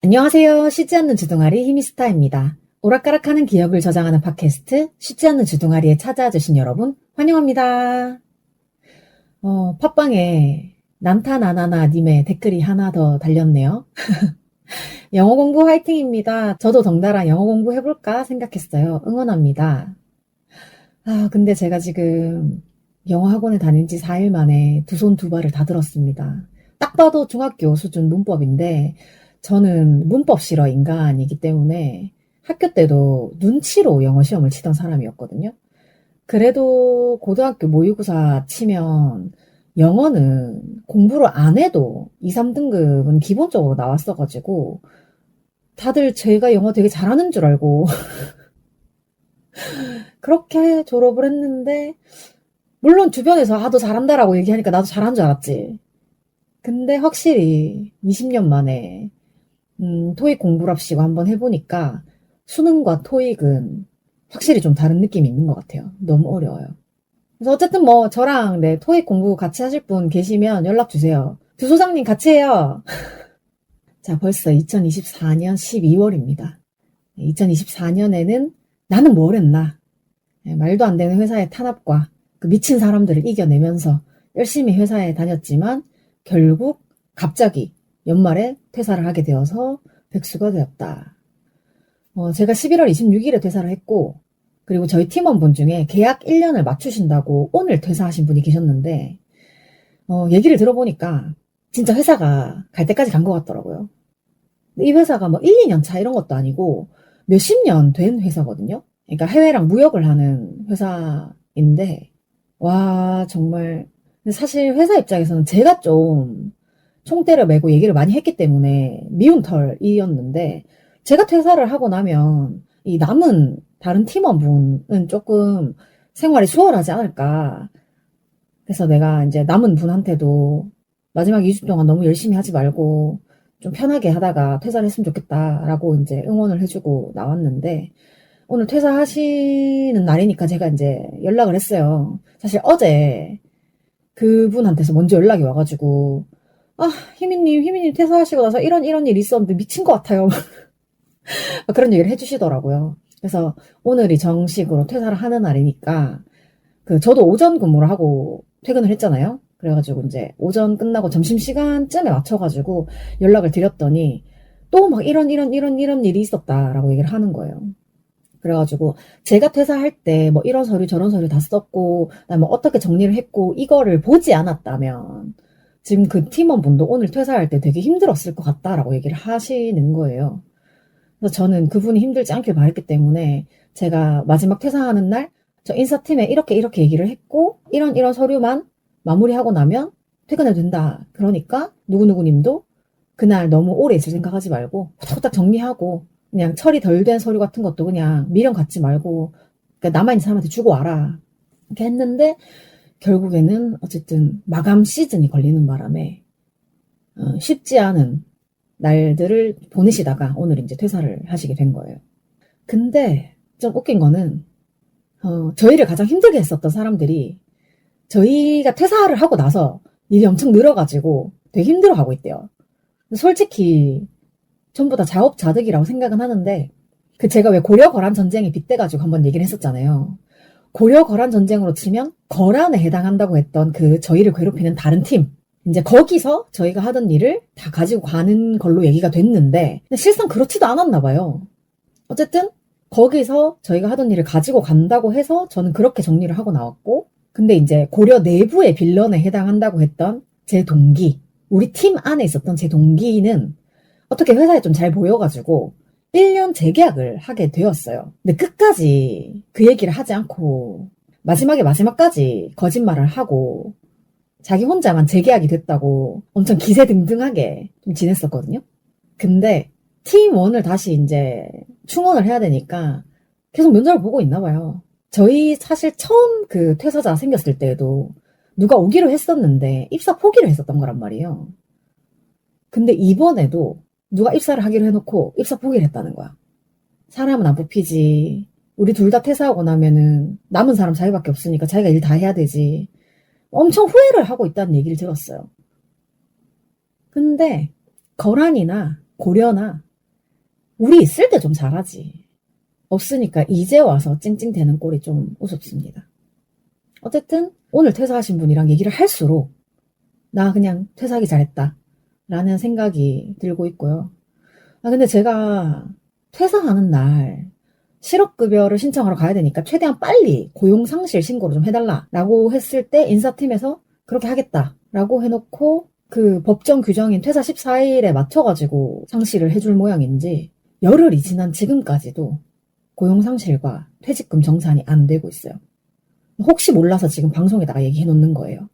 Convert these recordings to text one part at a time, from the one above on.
안녕하세요. 쉬지 않는 주둥아리 히미스타입니다. 오락가락하는 기억을 저장하는 팟캐스트 쉬지 않는 주둥아리에 찾아주신 여러분 환영합니다. 팟빵에 난타나나나님의 댓글이 하나 더 달렸네요. 영어 공부 화이팅입니다. 저도 덩달아 영어 공부 해볼까 생각했어요. 응원합니다. 근데 제가 지금 영어 학원에 다닌 지 4일 만에 두 손 두 발을 다 들었습니다. 딱 봐도 중학교 수준 문법인데 저는 문법 싫어 인간이기 때문에 학교 때도 눈치로 영어 시험을 치던 사람이었거든요. 그래도 고등학교 모의고사 치면 영어는 공부를 안 해도 2, 3등급은 기본적으로 나왔어가지고 다들 제가 영어 되게 잘하는 줄 알고 그렇게 졸업을 했는데 물론 주변에서 너 잘한다라고 얘기하니까 나도 잘한 줄 알았지. 근데 확실히 20년 만에 토익 공부랍시고 한번 해보니까 수능과 토익은 확실히 좀 다른 느낌이 있는 것 같아요. 너무 어려워요. 그래서 어쨌든 저랑 토익 공부 같이 하실 분 계시면 연락 주세요. 두 소장님 같이 해요. 자, 벌써 2024년 12월입니다. 2024년에는 나는 뭘 했나? 말도 안 되는 회사의 탄압과 그 미친 사람들을 이겨내면서 열심히 회사에 다녔지만 결국 갑자기 연말에 퇴사를 하게 되어서 백수가 되었다. 제가 11월 26일에 퇴사를 했고 그리고 저희 팀원분 중에 계약 1년을 맞추신다고 오늘 퇴사하신 분이 계셨는데 얘기를 들어보니까 진짜 회사가 갈 때까지 간 것 같더라고요. 이 회사가 1, 2년 차 이런 것도 아니고 몇십 년 된 회사거든요. 그러니까 해외랑 무역을 하는 회사인데 와 정말 사실 회사 입장에서는 제가 좀 총대를 메고 얘기를 많이 했기 때문에 미운 털이었는데 제가 퇴사를 하고 나면 이 남은 다른 팀원분은 조금 생활이 수월하지 않을까. 그래서 내가 이제 남은 분한테도 마지막 2주 동안 너무 열심히 하지 말고 좀 편하게 하다가 퇴사를 했으면 좋겠다라고 이제 응원을 해주고 나왔는데 오늘 퇴사하시는 날이니까 제가 이제 연락을 했어요. 사실 어제 그분한테서 먼저 연락이 와가지고 희미님 퇴사하시고 나서 이런 일이 있었는데 미친 것 같아요. 그런 얘기를 해주시더라고요. 그래서 오늘이 정식으로 퇴사를 하는 날이니까 저도 오전 근무를 하고 퇴근을 했잖아요. 그래가지고 이제 오전 끝나고 점심시간쯤에 맞춰가지고 연락을 드렸더니 또 이런 일이 있었다라고 얘기를 하는 거예요. 그래가지고 제가 퇴사할 때 이런 서류 저런 서류 다 썼고 어떻게 정리를 했고 이거를 보지 않았다면 지금 그 팀원분도 오늘 퇴사할 때 되게 힘들었을 것 같다라고 얘기를 하시는 거예요. 그래서 저는 그분이 힘들지 않길 바랬기 때문에 제가 마지막 퇴사하는 날 저 인사팀에 이렇게 얘기를 했고 이런 서류만 마무리하고 나면 퇴근해도 된다. 그러니까 누구누구님도 그날 너무 오래 있을 생각하지 말고 후딱후딱 정리하고 그냥 처리 덜 된 서류 같은 것도 그냥 미련 갖지 말고 그러니까 남아있는 사람한테 주고 와라. 이렇게 했는데 결국에는 어쨌든 마감 시즌이 걸리는 바람에 쉽지 않은 날들을 보내시다가 오늘 이제 퇴사를 하시게 된 거예요. 근데 좀 웃긴 거는 저희를 가장 힘들게 했었던 사람들이 저희가 퇴사를 하고 나서 일이 엄청 늘어가지고 되게 힘들어하고 있대요. 솔직히 전부 다 자업자득이라고 생각은 하는데 제가 왜 고려 거란 전쟁에 빗대가지고 한번 얘기를 했었잖아요. 고려 거란 전쟁으로 치면 거란에 해당한다고 했던 저희를 괴롭히는 다른 팀 이제 거기서 저희가 하던 일을 다 가지고 가는 걸로 얘기가 됐는데 실상 그렇지도 않았나 봐요. 어쨌든 거기서 저희가 하던 일을 가지고 간다고 해서 저는 그렇게 정리를 하고 나왔고 근데 이제 고려 내부의 빌런에 해당한다고 했던 제 동기 우리 팀 안에 있었던 제 동기는 어떻게 회사에 좀 잘 보여가지고 1년 재계약을 하게 되었어요. 근데 끝까지 그 얘기를 하지 않고 마지막까지 거짓말을 하고 자기 혼자만 재계약이 됐다고 엄청 기세등등하게 좀 지냈었거든요. 근데 팀원을 다시 이제 충원을 해야 되니까 계속 면접을 보고 있나 봐요. 저희 사실 처음 퇴사자 생겼을 때에도 누가 오기로 했었는데 입사 포기를 했었던 거란 말이에요. 근데 이번에도 누가 입사를 하기로 해놓고 입사 포기를 했다는 거야. 사람은 안 뽑히지. 우리 둘 다 퇴사하고 나면은 남은 사람 자기밖에 없으니까 자기가 일 다 해야 되지. 엄청 후회를 하고 있다는 얘기를 들었어요. 근데 거란이나 고려나 우리 있을 때 좀 잘하지. 없으니까 이제 와서 찡찡대는 꼴이 좀 우습습니다. 어쨌든 오늘 퇴사하신 분이랑 얘기를 할수록 나 그냥 퇴사하기 잘했다 라는 생각이 들고 있고요. 근데 제가 퇴사하는 날 실업급여를 신청하러 가야 되니까 최대한 빨리 고용상실 신고를 좀 해달라라고 했을 때 인사팀에서 그렇게 하겠다라고 해놓고 그 법정 규정인 퇴사 14일에 맞춰가지고 상실을 해줄 모양인지 열흘이 지난 지금까지도 고용상실과 퇴직금 정산이 안 되고 있어요. 혹시 몰라서 지금 방송에다가 얘기해 놓는 거예요.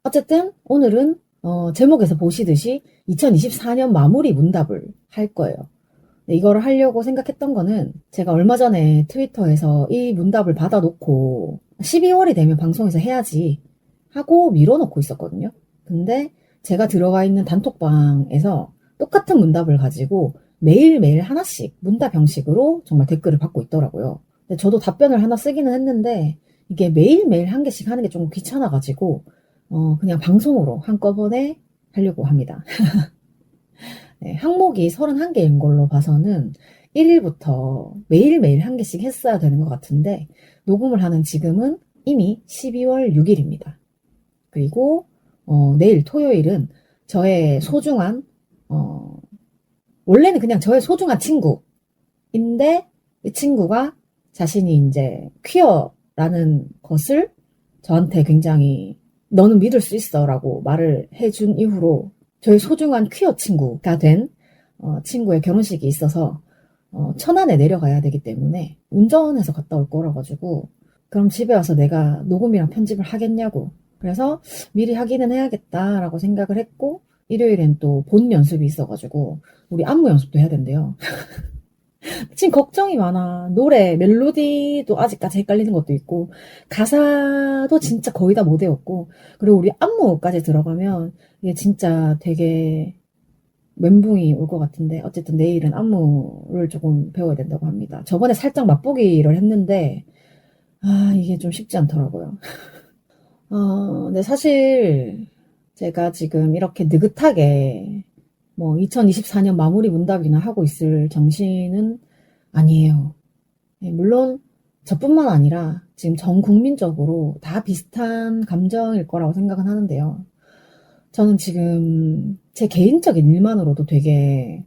어쨌든 오늘은 제목에서 보시듯이 2024년 마무리 문답을 할 거예요. 이거를 하려고 생각했던 거는 제가 얼마 전에 트위터에서 이 문답을 받아놓고 12월이 되면 방송에서 해야지 하고 밀어놓고 있었거든요. 근데 제가 들어가 있는 단톡방에서 똑같은 문답을 가지고 매일매일 하나씩 문답 형식으로 정말 댓글을 받고 있더라고요. 근데 저도 답변을 하나 쓰기는 했는데 이게 매일매일 한 개씩 하는 게 좀 귀찮아가지고 그냥 방송으로 한꺼번에 하려고 합니다. 네, 항목이 31개인 걸로 봐서는 1일부터 매일매일 한 개씩 했어야 되는 것 같은데 녹음을 하는 지금은 이미 12월 6일입니다. 그리고 내일 토요일은 저의 소중한 원래는 그냥 저의 소중한 친구인데 이 친구가 자신이 이제 퀴어라는 것을 저한테 굉장히 너는 믿을 수 있어 라고 말을 해준 이후로 저의 소중한 퀴어 친구가 된 친구의 결혼식이 있어서 천안에 내려가야 되기 때문에 운전해서 갔다 올 거라 가지고 그럼 집에 와서 내가 녹음이랑 편집을 하겠냐고 그래서 미리 하기는 해야겠다라고 생각을 했고 일요일엔 또 본 연습이 있어가지고 우리 안무 연습도 해야 된대요. 지금 걱정이 많아. 노래 멜로디도 아직까지 헷갈리는 것도 있고 가사도 진짜 거의 다 못 외웠고 그리고 우리 안무까지 들어가면 이게 진짜 되게 멘붕이 올 것 같은데 어쨌든 내일은 안무를 조금 배워야 된다고 합니다. 저번에 살짝 맛보기를 했는데 이게 좀 쉽지 않더라고요. 근데 사실 제가 지금 이렇게 느긋하게 뭐 2024년 마무리 문답이나 하고 있을 정신은 아니에요. 네, 물론 저뿐만 아니라 지금 전 국민적으로 다 비슷한 감정일 거라고 생각은 하는데요. 저는 지금 제 개인적인 일만으로도 되게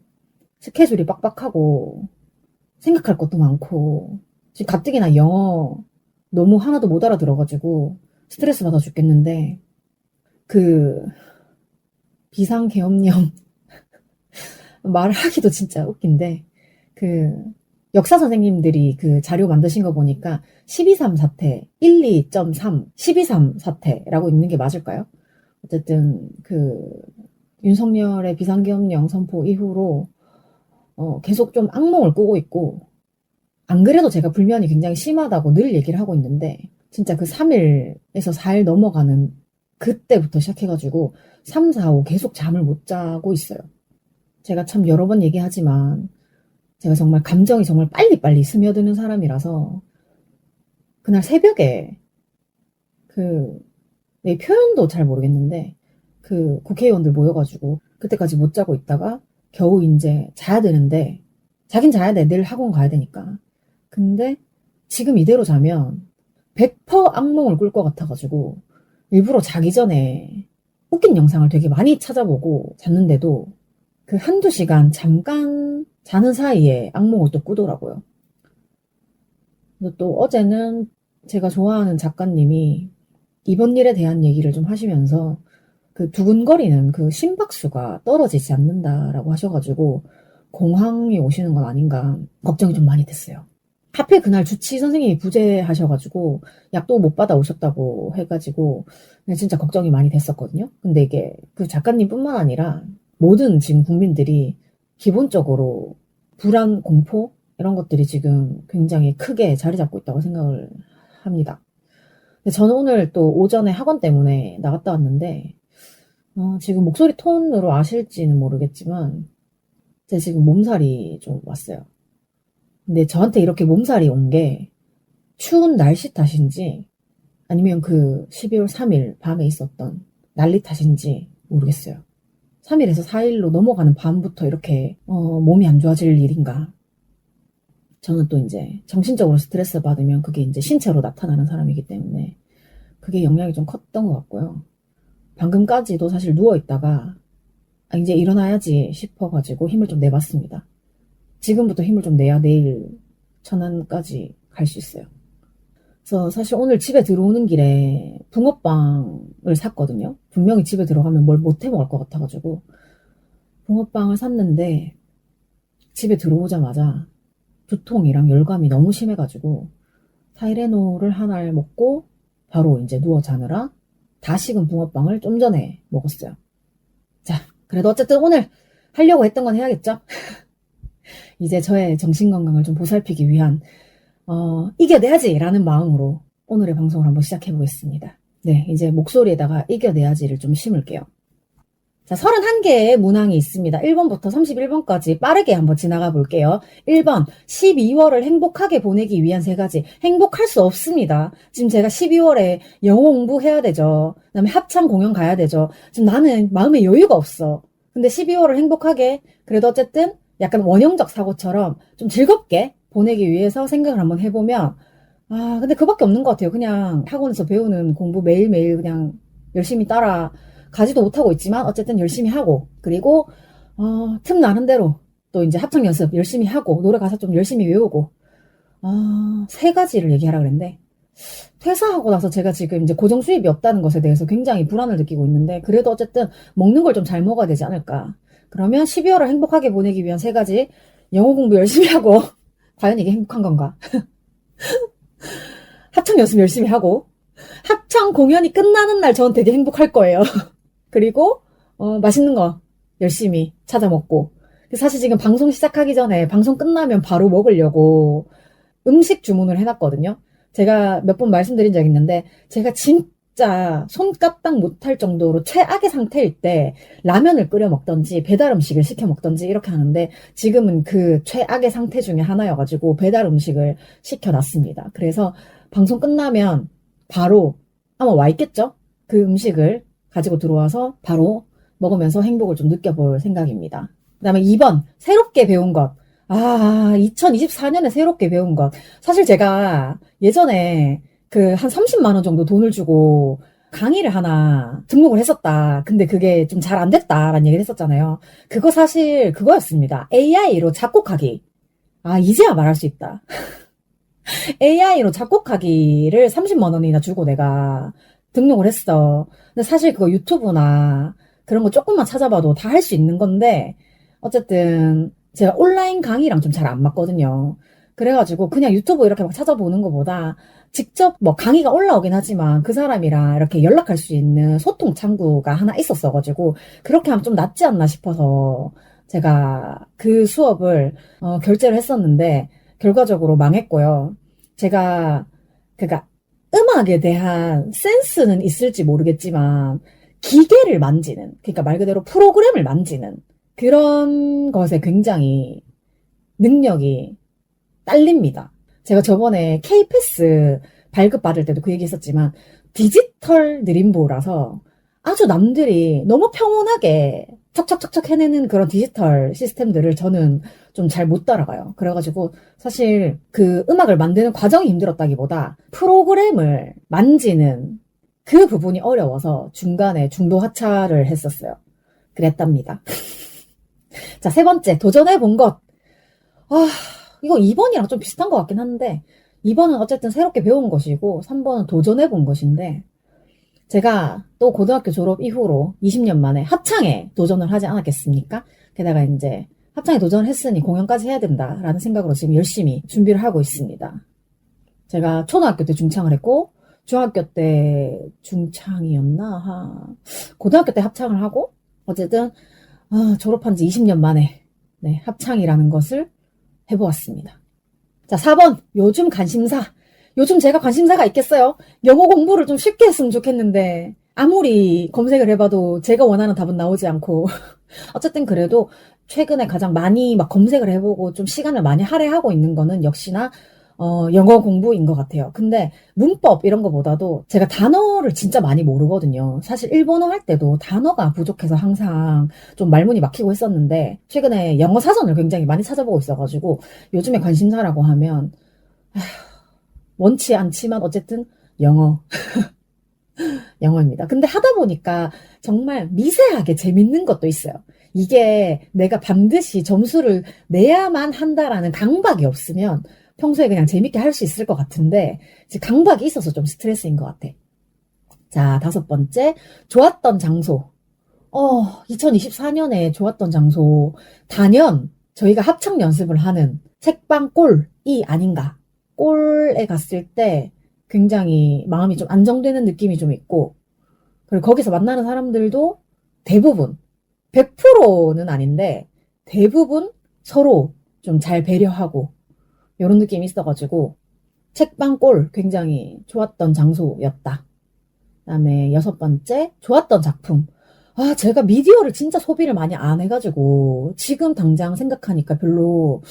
스케줄이 빡빡하고 생각할 것도 많고 지금 가뜩이나 영어 너무 하나도 못 알아들어가지고 스트레스 받아 죽겠는데 그 비상계엄령 말을 하기도 진짜 웃긴데 그 역사 선생님들이 그 자료 만드신 거 보니까 12.3 사태, 12.3, 12.3 사태라고 있는 게 맞을까요? 어쨌든 그 윤석열의 비상계엄령 선포 이후로 계속 좀 악몽을 꾸고 있고 안 그래도 제가 불면이 굉장히 심하다고 늘 얘기를 하고 있는데 진짜 그 3일에서 4일 넘어가는 그때부터 시작해가지고 3, 4, 5 계속 잠을 못 자고 있어요. 제가 참 여러 번 얘기하지만 제가 정말 감정이 정말 빨리빨리 스며드는 사람이라서 그날 새벽에 내 표현도 잘 모르겠는데 그 국회의원들 모여가지고 그때까지 못 자고 있다가 겨우 이제 자야 되는데 자긴 자야 돼. 내일 학원 가야 되니까. 근데 지금 이대로 자면 100% 악몽을 꿀 것 같아가지고 일부러 자기 전에 웃긴 영상을 되게 많이 찾아보고 잤는데도 그 한두 시간 잠깐 자는 사이에 악몽을 또 꾸더라고요. 또 어제는 제가 좋아하는 작가님이 이번 일에 대한 얘기를 좀 하시면서 그 두근거리는 그 심박수가 떨어지지 않는다라고 하셔가지고 공황이 오시는 건 아닌가 걱정이 좀 많이 됐어요. 하필 그날 주치 선생님이 부재하셔가지고 약도 못 받아 오셨다고 해가지고 진짜 걱정이 많이 됐었거든요. 근데 이게 그 작가님뿐만 아니라 모든 지금 국민들이 기본적으로 불안, 공포 이런 것들이 지금 굉장히 크게 자리 잡고 있다고 생각을 합니다. 근데 저는 오늘 또 오전에 학원 때문에 나갔다 왔는데 지금 목소리 톤으로 아실지는 모르겠지만 제가 지금 몸살이 좀 왔어요. 근데 저한테 이렇게 몸살이 온 게 추운 날씨 탓인지 아니면 그 12월 3일 밤에 있었던 난리 탓인지 모르겠어요. 3일에서 4일로 넘어가는 밤부터 이렇게 몸이 안 좋아질 일인가. 저는 또 이제 정신적으로 스트레스 받으면 그게 이제 신체로 나타나는 사람이기 때문에 그게 영향이 좀 컸던 것 같고요. 방금까지도 사실 누워있다가 이제 일어나야지 싶어가지고 힘을 좀 내봤습니다. 지금부터 힘을 좀 내야 내일 천안까지 갈 수 있어요. 그래서 사실 오늘 집에 들어오는 길에 붕어빵을 샀거든요. 분명히 집에 들어가면 뭘 못해 먹을 것 같아가지고 붕어빵을 샀는데 집에 들어오자마자 두통이랑 열감이 너무 심해가지고 타이레놀을 하나를 먹고 바로 이제 누워 자느라 다 식은 붕어빵을 좀 전에 먹었어요. 자, 그래도 어쨌든 오늘 하려고 했던 건 해야겠죠? 이제 저의 정신건강을 좀 보살피기 위한 이겨내야지 라는 마음으로 오늘의 방송을 한번 시작해보겠습니다. 네, 이제 목소리에다가 이겨내야지를 좀 심을게요. 자, 31개의 문항이 있습니다. 1번부터 31번까지 빠르게 한번 지나가 볼게요. 1번, 12월을 행복하게 보내기 위한 3가지. 행복할 수 없습니다. 지금 제가 12월에 영어 공부해야 되죠. 그 다음에 합창 공연 가야 되죠. 지금 나는 마음에 여유가 없어. 근데 12월을 행복하게, 그래도 어쨌든 약간 원형적 사고처럼 좀 즐겁게 보내기 위해서 생각을 한번 해보면, 근데 그밖에 없는 것 같아요. 그냥 학원에서 배우는 공부 매일매일 그냥 열심히 따라 가지도 못하고 있지만 어쨌든 열심히 하고, 그리고 틈 나는 대로 또 이제 합창 연습 열심히 하고, 노래 가사 좀 열심히 외우고, 3가지를 얘기하라 그랬는데 퇴사하고 나서 제가 지금 이제 고정 수입이 없다는 것에 대해서 굉장히 불안을 느끼고 있는데, 그래도 어쨌든 먹는 걸 좀 잘 먹어야 되지 않을까. 그러면 12월을 행복하게 보내기 위한 3가지. 영어 공부 열심히 하고 과연 이게 행복한 건가? 합창 연습 열심히 하고, 합창 공연이 끝나는 날 저는 되게 행복할 거예요. 그리고 맛있는 거 열심히 찾아 먹고. 사실 지금 방송 시작하기 전에 방송 끝나면 바로 먹으려고 음식 주문을 해놨거든요. 제가 몇 번 말씀드린 적 있는데, 제가 진짜 손까딱 못할 정도로 최악의 상태일 때 라면을 끓여 먹던지 배달 음식을 시켜 먹던지 이렇게 하는데, 지금은 그 최악의 상태 중에 하나여가지고 배달 음식을 시켜놨습니다. 그래서 방송 끝나면 바로 아마 와 있겠죠? 그 음식을 가지고 들어와서 바로 먹으면서 행복을 좀 느껴볼 생각입니다. 그 다음에 2번, 새롭게 배운 것. 2024년에 새롭게 배운 것. 사실 제가 예전에 한 30만 원 정도 돈을 주고 강의를 하나 등록을 했었다. 근데 그게 좀 잘 안 됐다라는 얘기를 했었잖아요. 그거 사실 그거였습니다. AI로 작곡하기. 이제야 말할 수 있다. AI로 작곡하기를 30만 원이나 주고 내가 등록을 했어. 근데 사실 그거 유튜브나 그런 거 조금만 찾아봐도 다 할 수 있는 건데, 어쨌든 제가 온라인 강의랑 좀 잘 안 맞거든요. 그래가지고 그냥 유튜브 이렇게 막 찾아보는 것보다 직접 뭐 강의가 올라오긴 하지만 그 사람이랑 이렇게 연락할 수 있는 소통 창구가 하나 있었어가지고 그렇게 하면 좀 낫지 않나 싶어서 제가 그 수업을 결제를 했었는데 결과적으로 망했고요. 제가 그러니까 음악에 대한 센스는 있을지 모르겠지만 기계를 만지는, 그러니까 말 그대로 프로그램을 만지는 그런 것에 굉장히 능력이 딸립니다. 제가 저번에 K-패스 발급받을 때도 그 얘기 했었지만 디지털 느림보라서 아주 남들이 너무 평온하게 척척척척 해내는 그런 디지털 시스템들을 저는 좀 잘 못 따라가요. 그래가지고 사실 그 음악을 만드는 과정이 힘들었다기보다 프로그램을 만지는 그 부분이 어려워서 중간에 중도 하차를 했었어요. 그랬답니다. 자, 3번째, 도전해본 것. 이거 2번이랑 좀 비슷한 것 같긴 한데, 2번은 어쨌든 새롭게 배운 것이고, 3번은 도전해본 것인데, 제가 또 고등학교 졸업 이후로 20년 만에 합창에 도전을 하지 않았겠습니까? 게다가 이제 합창에 도전을 했으니 공연까지 해야 된다라는 생각으로 지금 열심히 준비를 하고 있습니다. 제가 초등학교 때 중창을 했고, 중학교 때 중창이었나? 고등학교 때 합창을 하고, 어쨌든 졸업한 지 20년 만에 합창이라는 것을 해보았습니다. 자, 4번, 요즘 관심사. 요즘 제가 관심사가 있겠어요? 영어 공부를 좀 쉽게 했으면 좋겠는데 아무리 검색을 해봐도 제가 원하는 답은 나오지 않고 어쨌든 그래도 최근에 가장 많이 막 검색을 해보고 좀 시간을 많이 할애하고 있는 거는 역시나 영어 공부인 것 같아요. 근데 문법 이런 거보다도 제가 단어를 진짜 많이 모르거든요. 사실 일본어 할 때도 단어가 부족해서 항상 좀 말문이 막히고 했었는데 최근에 영어 사전을 굉장히 많이 찾아보고 있어가지고 요즘에 관심사라고 하면 원치 않지만 어쨌든 영어, 영어입니다. 근데 하다 보니까 정말 미세하게 재밌는 것도 있어요. 이게 내가 반드시 점수를 내야만 한다라는 강박이 없으면 평소에 그냥 재밌게 할 수 있을 것 같은데 이제 강박이 있어서 좀 스트레스인 것 같아. 자, 다섯 번째, 좋았던 장소. 2024년에 좋았던 장소, 단연 저희가 합창 연습을 하는 책방 꼴이 아닌가. 꼴에 갔을 때 굉장히 마음이 좀 안정되는 느낌이 좀 있고, 그리고 거기서 만나는 사람들도 대부분, 100%는 아닌데, 대부분 서로 좀 잘 배려하고, 이런 느낌이 있어가지고, 책방 꼴 굉장히 좋았던 장소였다. 그다음에 여섯 번째, 좋았던 작품. 아, 제가 미디어를 진짜 소비를 많이 안 해가지고, 지금 당장 생각하니까 별로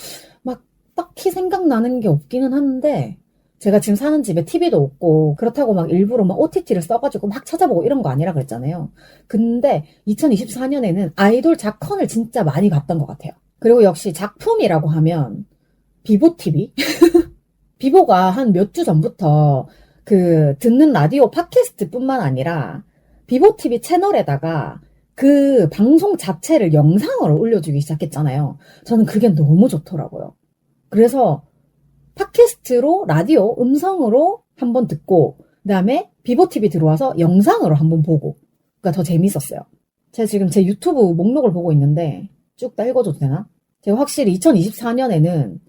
막 딱히 생각나는 게 없기는 한데, 제가 지금 사는 집에 TV도 없고, 그렇다고 막 일부러 막 OTT를 써가지고 막 찾아보고 이런 거 아니라 그랬잖아요. 근데 2024년에는 아이돌 작컨을 진짜 많이 봤던 것 같아요. 그리고 역시 작품이라고 하면, 비보TV? 비보가 한 몇 주 전부터 그 듣는 라디오 팟캐스트뿐만 아니라 비보TV 채널에다가 그 방송 자체를 영상으로 올려주기 시작했잖아요. 저는 그게 너무 좋더라고요. 그래서 팟캐스트로 라디오 음성으로 한번 듣고 그다음에 비보TV 들어와서 영상으로 한번 보고 그러니까 더 재밌었어요. 제가 지금 제 유튜브 목록을 보고 있는데 쭉 다 읽어줘도 되나? 제가 확실히 2024년에는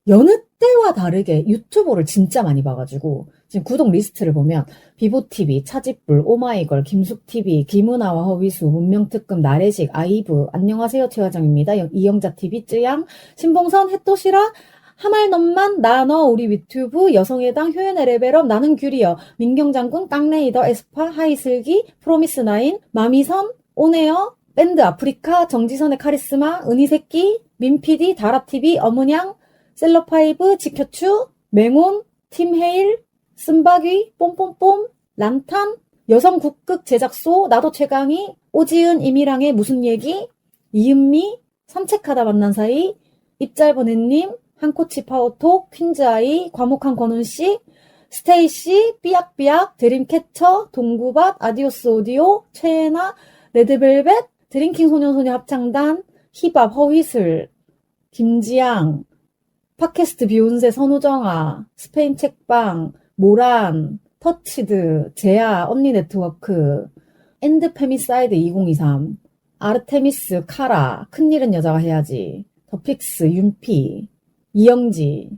여느 때와 다르게 유튜브를 진짜 많이 봐가지고 지금 구독 리스트를 보면 비보TV, 차짓불, 오마이걸, 김숙TV, 김은아와 허위수, 문명특급, 나래식, 아이브, 안녕하세요 최화정입니다. 이영자TV, 쯔양, 신봉선, 햇도시라, 하말넘만, 나너, 우리 유튜브, 여성의당, 효연의 레벨업, 나는 규리여, 민경장군, 깡레이더, 에스파, 하이슬기, 프로미스나인, 마미선, 오네어, 밴드 아프리카, 정지선의 카리스마, 은희새끼, 민피디, 다라TV, 어문양, 셀럽파이브, 지켜추, 맹온, 팀헤일, 쓴바귀, 뽐뽐뽐, 란탄, 여성 국극 제작소, 나도 최강희, 오지은, 이미랑의 무슨 얘기, 이은미, 산책하다 만난 사이, 입짧은 햇님, 한코치 파워톡, 퀸즈아이, 과묵한 권훈씨, 스테이씨, 삐약삐약, 드림캐쳐, 동구밭, 아디오스 오디오, 최애나, 레드벨벳, 드링킹 소년소녀 합창단, 힙합 허휘슬, 김지양, 팟캐스트 비욘세 선우정아, 스페인 책방, 모란, 터치드, 제아, 언니 네트워크, 엔드 페미사이드 2023, 아르테미스, 카라, 큰일은 여자가 해야지, 더픽스, 윤피, 이영지,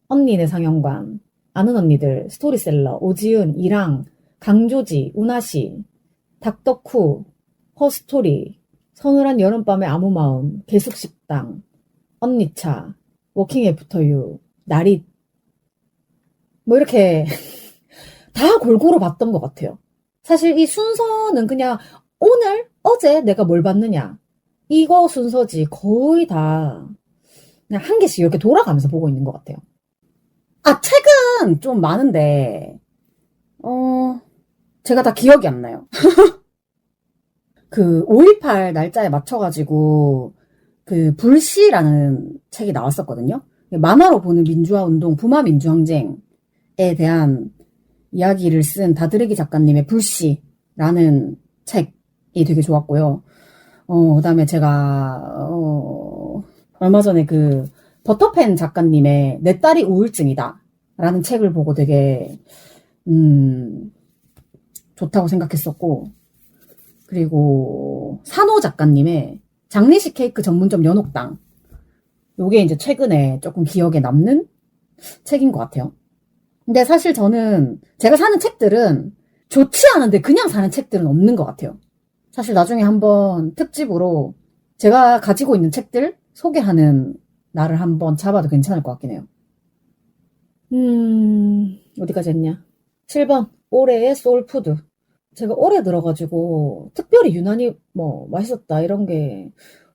언니네 상영관, 아는 언니들, 스토리셀러, 오지은, 이랑, 강조지, 우나시, 닥터쿠, 허스토리, 서늘한 여름밤의 아무 마음, 개숙식당, 언니차, 워킹 애프터 유, 나릿, 뭐 이렇게 다 골고루 봤던 것 같아요. 사실 이 순서는 그냥 오늘, 어제 내가 뭘 봤느냐. 이거 순서지 거의 다 그냥 한 개씩 이렇게 돌아가면서 보고 있는 것 같아요. 아, 책은 좀 많은데, 제가 다 기억이 안 나요. 그 5.18 날짜에 맞춰가지고 그 불씨라는 책이 나왔었거든요. 만화로 보는 민주화 운동, 부마 민주항쟁에 대한 이야기를 쓴 다드레기 작가님의 불씨라는 책이 되게 좋았고요. 그다음에 제가 얼마 전에 그 버터팬 작가님의 내 딸이 우울증이다 라는 책을 보고 되게 좋다고 생각했었고, 그리고 산호 작가님의 장례식 케이크 전문점 연옥당, 요게 이제 최근에 조금 기억에 남는 책인 것 같아요. 근데 사실 저는 제가 사는 책들은 좋지 않은데 그냥 사는 책들은 없는 것 같아요. 사실 나중에 한번 특집으로 제가 가지고 있는 책들 소개하는 날을 한번 잡아도 괜찮을 것 같긴 해요. 어디까지 했냐? 7번 올해의 소울푸드. 제가 올해 들어가지고 특별히 유난히 뭐 맛있었다 이런 게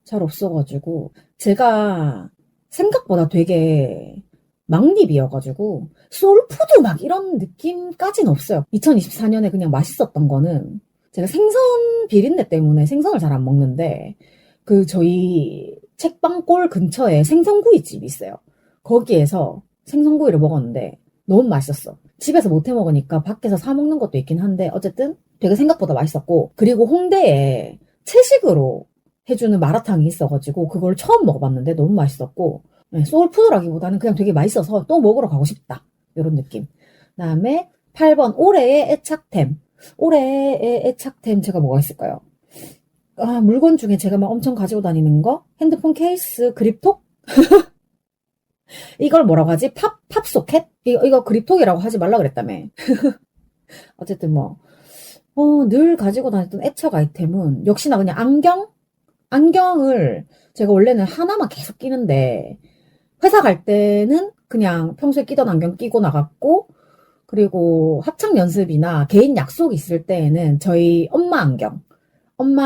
잘 없어가지고 제가 생각보다 되게 막립이어가지고 소울푸드 막 이런 느낌까지는 없어요. 2024년에 그냥 맛있었던 거는 제가 생선 비린내 때문에 생선을 잘 안 먹는데 그 저희 책방골 근처에 생선구이집이 있어요. 거기에서 생선구이를 먹었는데 너무 맛있었어. 집에서 못 해 먹으니까 밖에서 사 먹는 것도 있긴 한데 어쨌든 되게 생각보다 맛있었고, 그리고 홍대에 채식으로 해주는 마라탕이 있어가지고 그걸 처음 먹어봤는데 너무 맛있었고, 네, 소울푸드라기보다는 그냥 되게 맛있어서 또 먹으러 가고 싶다 이런 느낌. 그다음에 8번 올해의 애착템. 올해의 애착템 제가 뭐가 있을까요? 아, 물건 중에 제가 막 엄청 가지고 다니는 거? 핸드폰 케이스, 그립톡? 이걸 뭐라고 하지? 팝소켓? 이거 그립톡이라고 하지 말라 그랬다며. 어쨌든 뭐, 늘 가지고 다녔던 애착 아이템은 역시나 그냥 안경? 안경을 제가 원래는 하나만 계속 끼는데, 회사 갈 때는 그냥 평소에 끼던 안경 끼고 나갔고, 그리고 합창 연습이나 개인 약속 있을 때에는 저희 엄마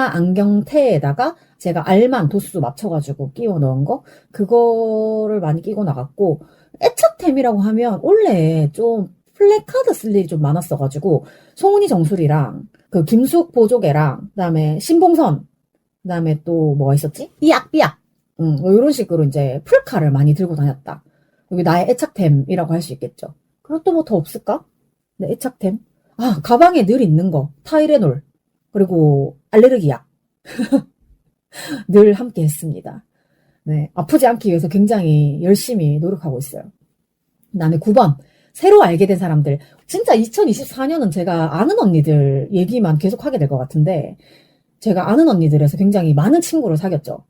안경테에다가 제가 알만 도수 맞춰가지고 끼워 넣은 거, 그거를 많이 끼고 나갔고, 애착템이라고 하면 원래 좀 플래카드 쓸 일이 좀 많았어가지고, 송은이 정수리랑 그 김숙 보조개랑 그다음에 신봉선, 그다음에 또 뭐가 있었지? 삐약삐약. 뭐 이런 식으로 이제 풀카를 많이 들고 다녔다. 여기 나의 애착템이라고 할 수 있겠죠. 그리고 또 뭐 더 없을까? 네, 애착템. 아, 가방에 늘 있는 거. 타이레놀. 그리고 알레르기 약. 늘 함께 했습니다. 네, 아프지 않기 위해서 굉장히 열심히 노력하고 있어요. 그다음에 9번. 새로 알게 된 사람들. 진짜 2024년은 제가 아는 언니들 얘기만 계속 하게 될 것 같은데, 제가 아는 언니들에서 굉장히 많은 친구를 사귀었죠.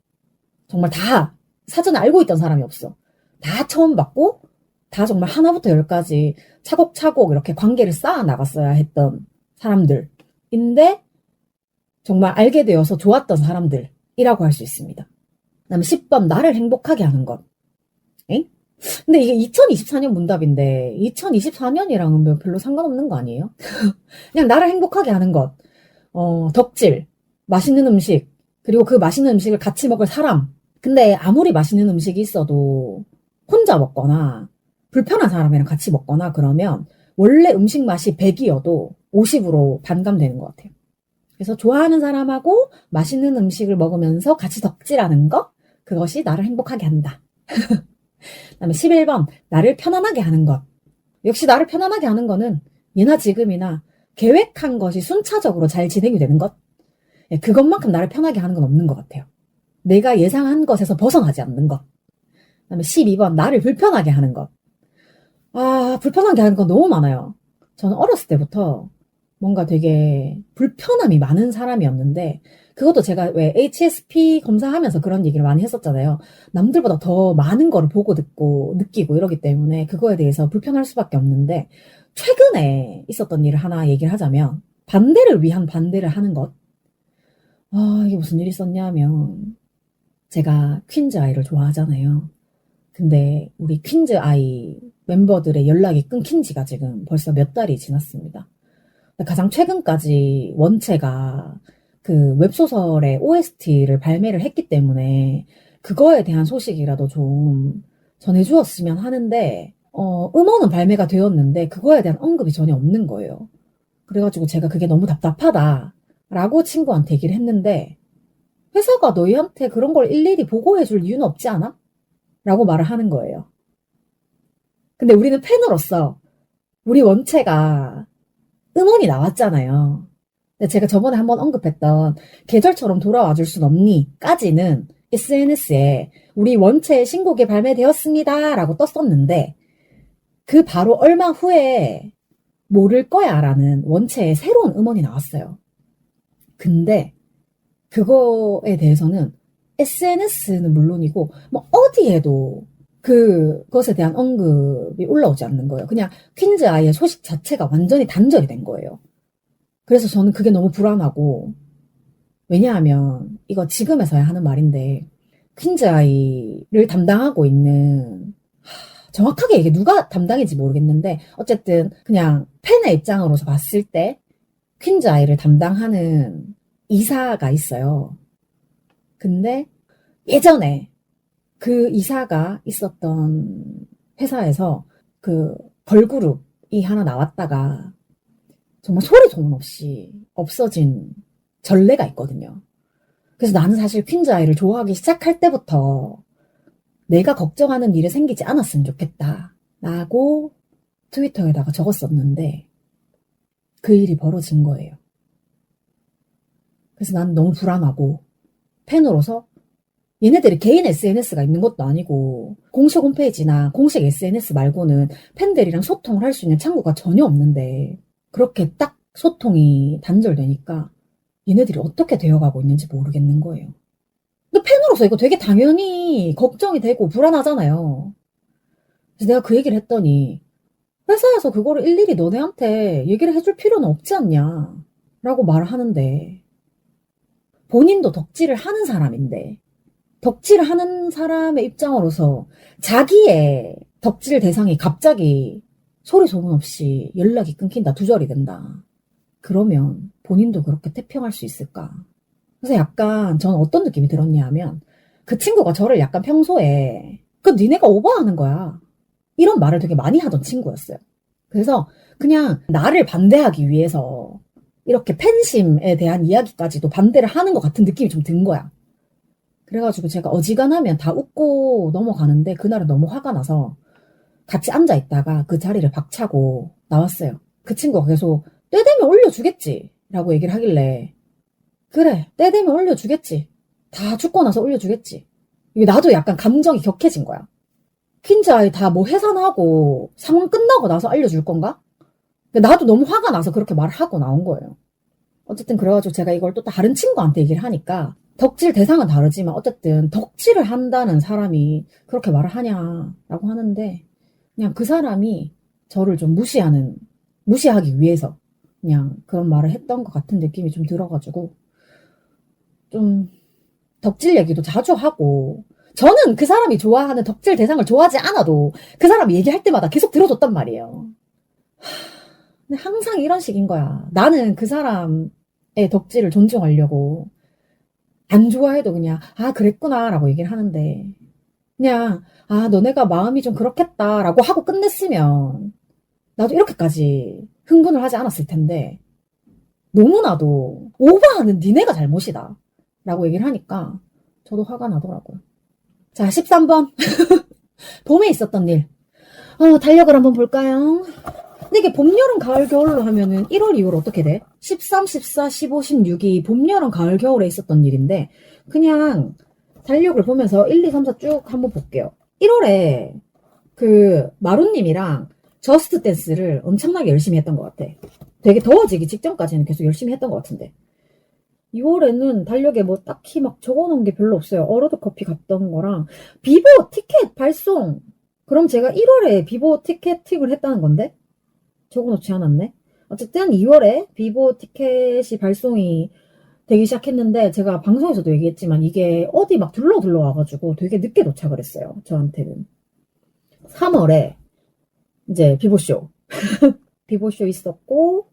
정말 다 사전에 알고 있던 사람이 없어. 다 처음 봤고, 다 정말 하나부터 열까지 차곡차곡 이렇게 관계를 쌓아 나갔어야 했던 사람들인데, 정말 알게 되어서 좋았던 사람들이라고 할 수 있습니다. 그다음에 10번, 나를 행복하게 하는 것. 엥? 근데 이게 2024년 문답인데 2024년이랑은 별로 상관없는 거 아니에요? 그냥 나를 행복하게 하는 것. 덕질, 맛있는 음식, 그리고 그 맛있는 음식을 같이 먹을 사람. 근데 아무리 맛있는 음식이 있어도 혼자 먹거나 불편한 사람이랑 같이 먹거나 그러면 원래 음식 맛이 100이어도 50으로 반감되는 것 같아요. 그래서 좋아하는 사람하고 맛있는 음식을 먹으면서 같이 덕질하는 것, 그것이 나를 행복하게 한다. 그다음에 11번, 나를 편안하게 하는 것. 역시 나를 편안하게 하는 거는 예나 지금이나 계획한 것이 순차적으로 잘 진행이 되는 것. 그것만큼 나를 편하게 하는 건 없는 것 같아요. 내가 예상한 것에서 벗어나지 않는 것. 그다음에 12번, 나를 불편하게 하는 것. 아, 불편하게 하는 건 너무 많아요. 저는 어렸을 때부터 뭔가 되게 불편함이 많은 사람이었는데, 그것도 제가 왜 HSP 검사하면서 그런 얘기를 많이 했었잖아요. 남들보다 더 많은 거를 보고 듣고 느끼고 이러기 때문에 그거에 대해서 불편할 수밖에 없는데, 최근에 있었던 일을 하나 얘기를 하자면, 반대를 위한 반대를 하는 것. 아, 이게 무슨 일이 있었냐면, 제가 퀸즈 아이를 좋아하잖아요. 근데 우리 퀸즈 아이 멤버들의 연락이 끊긴 지가 지금 벌써 몇 달이 지났습니다. 가장 최근까지 원체가 그 웹소설의 OST를 발매를 했기 때문에 그거에 대한 소식이라도 좀 전해주었으면 하는데, 음원은 발매가 되었는데 그거에 대한 언급이 전혀 없는 거예요. 그래가지고 제가 그게 너무 답답하다라고 친구한테 얘기를 했는데, 회사가 너희한테 그런 걸 일일이 보고해줄 이유는 없지 않아? 라고 말을 하는 거예요. 근데 우리는 팬으로서 우리 원체가 음원이 나왔잖아요. 근데 제가 저번에 한번 언급했던 계절처럼 돌아와 줄 순 없니? 까지는 SNS에 우리 원체 신곡이 발매되었습니다 라고 떴었는데, 그 바로 얼마 후에 모를 거야 라는 원체의 새로운 음원이 나왔어요. 근데 그거에 대해서는 SNS는 물론이고 뭐 어디에도 그것에 대한 언급이 올라오지 않는 거예요. 그냥 퀸즈 아이의 소식 자체가 완전히 단절이 된 거예요. 그래서 저는 그게 너무 불안하고, 왜냐하면 이거 지금에서야 하는 말인데, 퀸즈 아이를 담당하고 있는, 정확하게 이게 누가 담당인지 모르겠는데 어쨌든 그냥 팬의 입장으로서 봤을 때 퀸즈 아이를 담당하는 이사가 있어요. 근데 예전에 그 이사가 있었던 회사에서 그 걸그룹이 하나 나왔다가 정말 소리 소문 없이 없어진 전례가 있거든요. 그래서 나는 사실 퀸즈 아이를 좋아하기 시작할 때부터 내가 걱정하는 일이 생기지 않았으면 좋겠다 라고 트위터에다가 적었었는데 그 일이 벌어진 거예요. 그래서 난 너무 불안하고 팬으로서 얘네들이 개인 SNS가 있는 것도 아니고 공식 홈페이지나 공식 SNS 말고는 팬들이랑 소통을 할 수 있는 창구가 전혀 없는데 그렇게 딱 소통이 단절되니까 얘네들이 어떻게 되어가고 있는지 모르겠는 거예요. 근데 팬으로서 이거 되게 당연히 걱정이 되고 불안하잖아요. 그래서 내가 그 얘기를 했더니 회사에서 그거를 일일이 너네한테 얘기를 해줄 필요는 없지 않냐 라고 말을 하는데 본인도 덕질을 하는 사람인데 덕질을 하는 사람의 입장으로서 자기의 덕질 대상이 갑자기 소리 소문 없이 연락이 끊긴다, 두절이 된다. 그러면 본인도 그렇게 태평할 수 있을까? 그래서 약간 저는 어떤 느낌이 들었냐 하면 그 친구가 저를 약간 평소에 니네가 오버하는 거야. 이런 말을 되게 많이 하던 친구였어요. 그래서 그냥 나를 반대하기 위해서 이렇게 팬심에 대한 이야기까지도 반대를 하는 것 같은 느낌이 좀 든 거야. 그래가지고 제가 어지간하면 다 웃고 넘어가는데 그날은 너무 화가 나서 같이 앉아있다가 그 자리를 박차고 나왔어요. 그 친구가 계속 때 되면 올려주겠지 라고 얘기를 하길래 그래 때 되면 올려주겠지. 다 죽고 나서 올려주겠지. 이게 나도 약간 감정이 격해진 거야. 퀸즈 아이 다 뭐 해산하고 상황 끝나고 나서 알려줄 건가? 근데 나도 너무 화가 나서 그렇게 말을 하고 나온 거예요. 어쨌든 그래가지고 제가 이걸 또 다른 친구한테 얘기를 하니까 덕질 대상은 다르지만 어쨌든 덕질을 한다는 사람이 그렇게 말을 하냐라고 하는데 그냥 그 사람이 저를 좀 무시하기 위해서 그냥 그런 말을 했던 것 같은 느낌이 좀 들어가지고 좀 덕질 얘기도 자주 하고 저는 그 사람이 좋아하는 덕질 대상을 좋아하지 않아도 그 사람이 얘기할 때마다 계속 들어줬단 말이에요. 근데 항상 이런 식인 거야. 나는 그 사람의 덕질을 존중하려고 안 좋아해도 그냥 그랬구나 라고 얘기를 하는데 그냥 너네가 마음이 좀 그렇겠다 라고 하고 끝냈으면 나도 이렇게까지 흥분을 하지 않았을 텐데 너무나도 오버하는 니네가 잘못이다 라고 얘기를 하니까 저도 화가 나더라고요. 자, 13번 봄에 있었던 일. 달력을 한번 볼까요? 근데 이게 봄, 여름, 가을, 겨울로 하면은 1월, 2월 어떻게 돼? 13, 14, 15, 16이 봄, 여름, 가을, 겨울에 있었던 일인데 그냥 달력을 보면서 1, 2, 3, 4 쭉 한번 볼게요. 1월에 그 마루님이랑 저스트 댄스를 엄청나게 열심히 했던 것 같아. 되게 더워지기 직전까지는 계속 열심히 했던 것 같은데 2월에는 달력에 뭐 딱히 막 적어놓은 게 별로 없어요. 어로드 커피 갔던 거랑 비보 티켓 발송. 그럼 제가 1월에 비보 티켓 틱을 했다는 건데 적어놓지 않았네. 어쨌든 2월에 비보 티켓이 발송이 되기 시작했는데 제가 방송에서도 얘기했지만 이게 어디 막 둘러 와가지고 되게 늦게 도착을 했어요. 저한테는. 3월에 이제 비보쇼. 비보쇼 있었고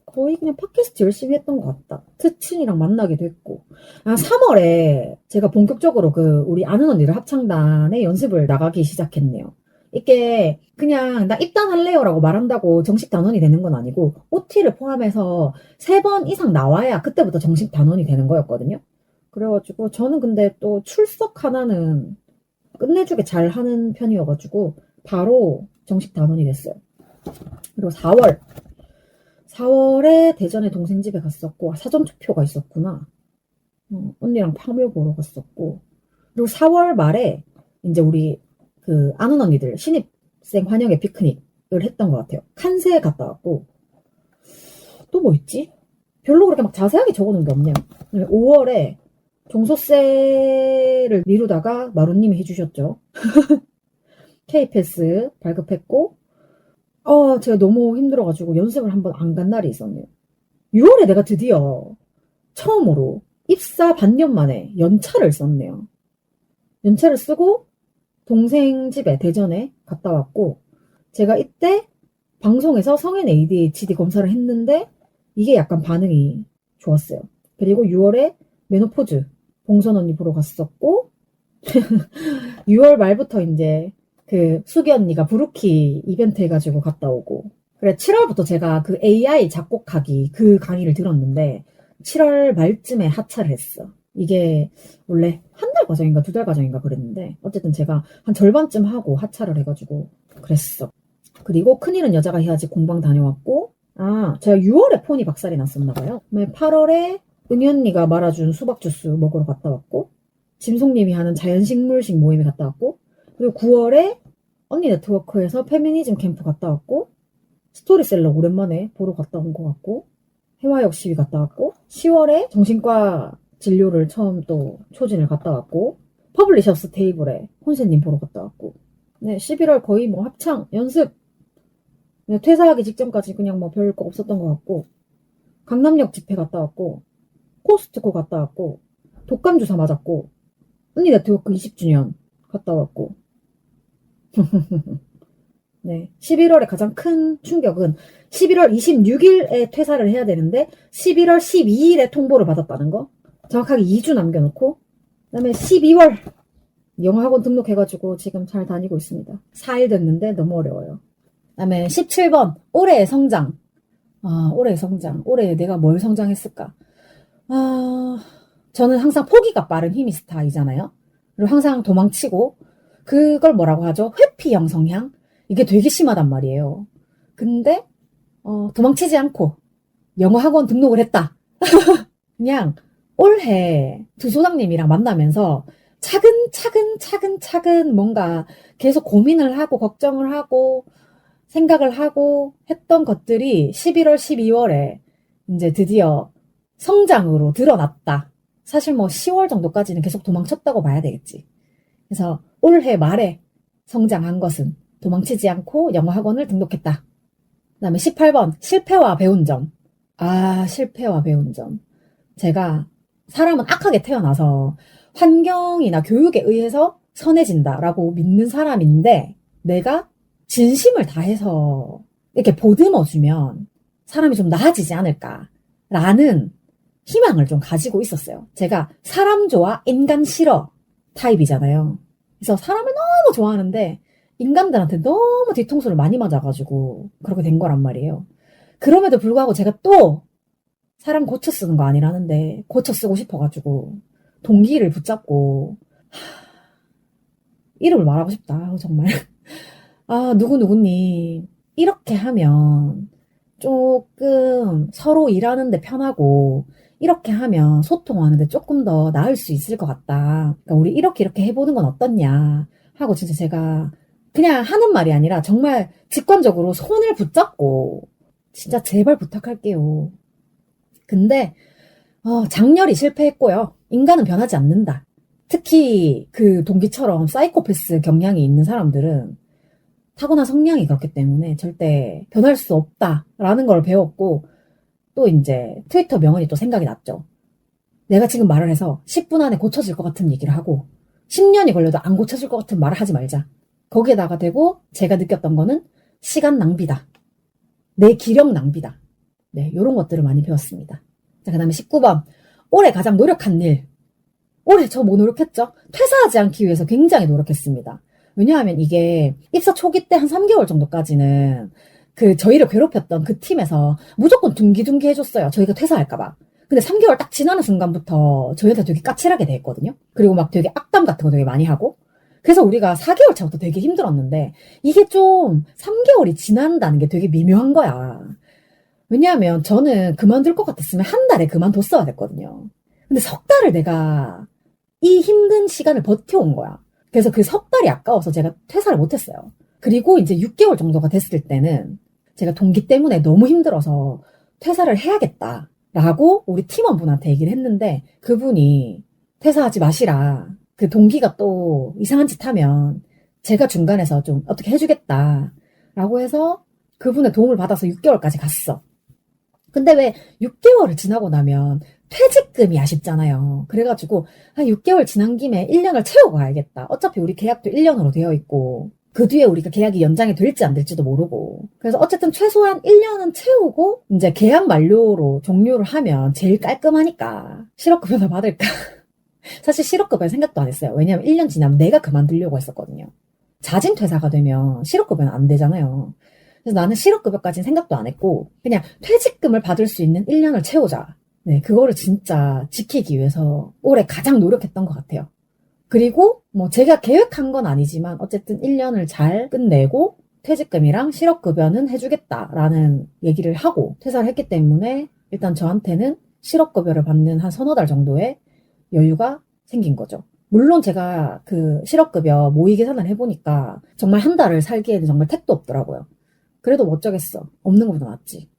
거의 그냥 팟캐스트 열심히 했던 것 같다. 트친이랑 만나기도 했고. 3월에 제가 본격적으로 우리 아는 언니들 합창단의 연습을 나가기 시작했네요. 이게 그냥 나 입단할래요라고 말한다고 정식 단원이 되는 건 아니고 OT를 포함해서 3번 이상 나와야 그때부터 정식 단원이 되는 거였거든요. 그래가지고 저는 근데 또 출석 하나는 끝내주게 잘 하는 편이어가지고 바로 정식 단원이 됐어요. 그리고 4월에 대전에 동생 집에 갔었고 사전 투표가 있었구나. 언니랑 파묘 보러 갔었고 그리고 4월 말에 이제 우리 아는 언니들 신입생 환영회 피크닉을 했던 것 같아요. 칸세 갔다 왔고 또 뭐 있지? 별로 그렇게 막 자세하게 적어놓은 게 없네요. 5월에 종소세를 미루다가 마루님이 해주셨죠. K패스 발급했고 제가 너무 힘들어가지고 연습을 한번 안 간 날이 있었네요. 6월에 내가 드디어 처음으로 입사 반년 만에 연차를 썼네요. 연차를 쓰고 동생 집에 대전에 갔다 왔고 제가 이때 방송에서 성인 ADHD 검사를 했는데 이게 약간 반응이 좋았어요. 그리고 6월에 메노포즈 봉선 언니 보러 갔었고 6월 말부터 이제 그 수기 언니가 브루키 이벤트 해가지고 갔다 오고. 그래, 7월부터 제가 그 AI 작곡하기 그 강의를 들었는데 7월 말쯤에 하차를 했어. 이게 원래 한 달 과정인가 2달 과정인가 그랬는데 어쨌든 제가 한 절반쯤 하고 하차를 해가지고 그랬어. 그리고 큰일은 여자가 해야지 공방 다녀왔고, 아, 제가 6월에 폰이 박살이 났었나봐요. 8월에 은희 언니가 말아준 수박 주스 먹으러 갔다 왔고, 짐송님이 하는 자연식물식 모임에 갔다 왔고, 그리고 9월에 언니 네트워크에서 페미니즘 캠프 갔다 왔고, 스토리셀러 오랜만에 보러 갔다 온 것 같고, 해화역 시위 갔다 왔고, 10월에 정신과 진료를 처음 또 초진을 갔다 왔고, 퍼블리셔스 테이블에 혼세님 보러 갔다 왔고, 네, 11월 거의 뭐 합창, 연습, 네, 퇴사하기 직전까지 그냥 뭐 별거 없었던 것 같고, 강남역 집회 갔다 왔고, 코스트코 갔다 왔고, 독감 주사 맞았고, 언니 네트워크 20주년 갔다 왔고, 네. 11월에 가장 큰 충격은 11월 26일에 퇴사를 해야 되는데 11월 12일에 통보를 받았다는 거. 정확하게 2주 남겨놓고 그다음에 12월 영어학원 등록해가지고 지금 잘 다니고 있습니다. 4일 됐는데 너무 어려워요. 그다음에 17번 올해의 성장. 아, 올해의 성장. 올해 내가 뭘 성장했을까? 아, 저는 항상 포기가 빠른 히미스타이잖아요. 그리고 항상 도망치고 그걸 뭐라고 하죠? 회피형 성향? 이게 되게 심하단 말이에요. 근데 도망치지 않고 영어 학원 등록을 했다. 그냥 올해 두 소장님이랑 만나면서 차근차근 뭔가 계속 고민을 하고 걱정을 하고 생각을 하고 했던 것들이 11월, 12월에 이제 드디어 성장으로 드러났다. 사실 뭐 10월 정도까지는 계속 도망쳤다고 봐야 되겠지. 그래서 올해 말에 성장한 것은 도망치지 않고 영어 학원을 등록했다. 그 다음에 18번 실패와 배운 점. 아, 실패와 배운 점. 제가 사람은 악하게 태어나서 환경이나 교육에 의해서 선해진다라고 믿는 사람인데 내가 진심을 다해서 이렇게 보듬어주면 사람이 좀 나아지지 않을까라는 희망을 좀 가지고 있었어요. 제가 사람 좋아, 인간 싫어 타입이잖아요. 그래서 사람을 너무 좋아하는데 인간들한테 너무 뒤통수를 많이 맞아가지고 그렇게 된 거란 말이에요. 그럼에도 불구하고 제가 또 사람 고쳐 쓰는 거 아니라는데 고쳐 쓰고 싶어가지고 동기를 붙잡고 이름을 말하고 싶다 정말. 아, 누구니 이렇게 하면 조금 서로 일하는데 편하고 이렇게 하면 소통하는데 조금 더 나을 수 있을 것 같다. 그러니까 우리 이렇게 해보는 건 어떻냐 하고 진짜 제가 그냥 하는 말이 아니라 정말 직관적으로 손을 붙잡고 진짜 제발 부탁할게요. 근데 장렬히 실패했고요. 인간은 변하지 않는다. 특히 그 동기처럼 사이코패스 경향이 있는 사람들은 타고난 성향이 그렇기 때문에 절대 변할 수 없다라는 걸 배웠고 또 이제 트위터 명언이 또 생각이 났죠. 내가 지금 말을 해서 10분 안에 고쳐질 것 같은 얘기를 하고 10년이 걸려도 안 고쳐질 것 같은 말을 하지 말자. 거기에다가 대고 제가 느꼈던 거는 시간 낭비다. 내 기력 낭비다. 네, 이런 것들을 많이 배웠습니다. 자, 그 다음에 19번. 올해 가장 노력한 일. 올해 저 뭐 노력했죠? 퇴사하지 않기 위해서 굉장히 노력했습니다. 왜냐하면 이게 입사 초기 때 한 3개월 정도까지는 그 저희를 괴롭혔던 그 팀에서 무조건 둥기둥기 해줬어요. 저희가 퇴사할까봐. 근데 3개월 딱 지나는 순간부터 저희한테 되게 까칠하게 대했거든요. 그리고 막 되게 악담 같은 거 되게 많이 하고. 그래서 우리가 4개월 차부터 되게 힘들었는데 이게 좀 3개월이 지난다는 게 되게 미묘한 거야. 왜냐하면 저는 그만둘 것 같았으면 한 달에 그만뒀어야 됐거든요. 근데 석 달을 내가 이 힘든 시간을 버텨온 거야. 그래서 그 석 달이 아까워서 제가 퇴사를 못했어요. 그리고 이제 6개월 정도가 됐을 때는 제가 동기 때문에 너무 힘들어서 퇴사를 해야겠다라고 우리 팀원분한테 얘기를 했는데 그분이 퇴사하지 마시라. 그 동기가 또 이상한 짓 하면 제가 중간에서 좀 어떻게 해주겠다라고 해서 그분의 도움을 받아서 6개월까지 갔어. 근데 왜 6개월을 지나고 나면 퇴직금이 아쉽잖아요. 그래가지고 6개월 지난 김에 1년을 채우고 가야겠다. 어차피 우리 계약도 1년으로 되어 있고 그 뒤에 우리가 계약이 연장이 될지 안 될지도 모르고 그래서 어쨌든 최소한 1년은 채우고 이제 계약 만료로 종료를 하면 제일 깔끔하니까 실업급여나 받을까. 사실 실업급여 생각도 안 했어요. 왜냐면 1년 지나면 내가 그만두려고 했었거든요. 자진 퇴사가 되면 실업급여는 안 되잖아요. 그래서 나는 실업급여까지는 생각도 안 했고 그냥 퇴직금을 받을 수 있는 1년을 채우자. 네, 그거를 진짜 지키기 위해서 올해 가장 노력했던 것 같아요. 그리고 뭐 제가 계획한 건 아니지만 어쨌든 1년을 잘 끝내고 퇴직금이랑 실업급여는 해주겠다라는 얘기를 하고 퇴사를 했기 때문에 일단 저한테는 실업급여를 받는 한 서너 달 정도의 여유가 생긴 거죠. 물론 제가 그 실업급여 모의 계산을 해보니까 정말 한 달을 살기에는 정말 택도 없더라고요. 그래도 뭐 어쩌겠어. 없는 것보다 낫지.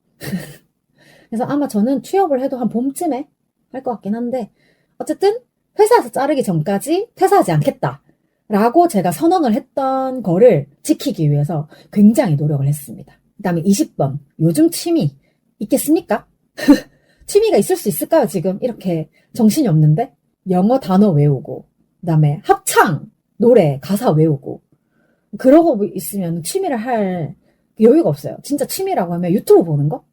그래서 아마 저는 취업을 해도 한 봄쯤에 할 것 같긴 한데 어쨌든 회사에서 자르기 전까지 퇴사하지 않겠다. 라고 제가 선언을 했던 거를 지키기 위해서 굉장히 노력을 했습니다. 그 다음에 20번. 요즘 취미 있겠습니까? 취미가 있을 수 있을까요, 지금? 이렇게 정신이 없는데? 영어 단어 외우고, 그 다음에 합창, 노래, 가사 외우고. 그러고 있으면 취미를 할 여유가 없어요. 진짜 취미라고 하면 유튜브 보는 거?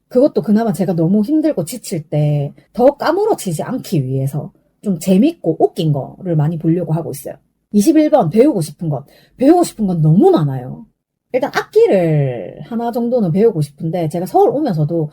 그것도 그나마 제가 너무 힘들고 지칠 때 더 까무러치지 않기 위해서 좀 재밌고 웃긴 거를 많이 보려고 하고 있어요. 21번 배우고 싶은 것. 배우고 싶은 건 너무 많아요. 일단 악기를 하나 정도는 배우고 싶은데 제가 서울 오면서도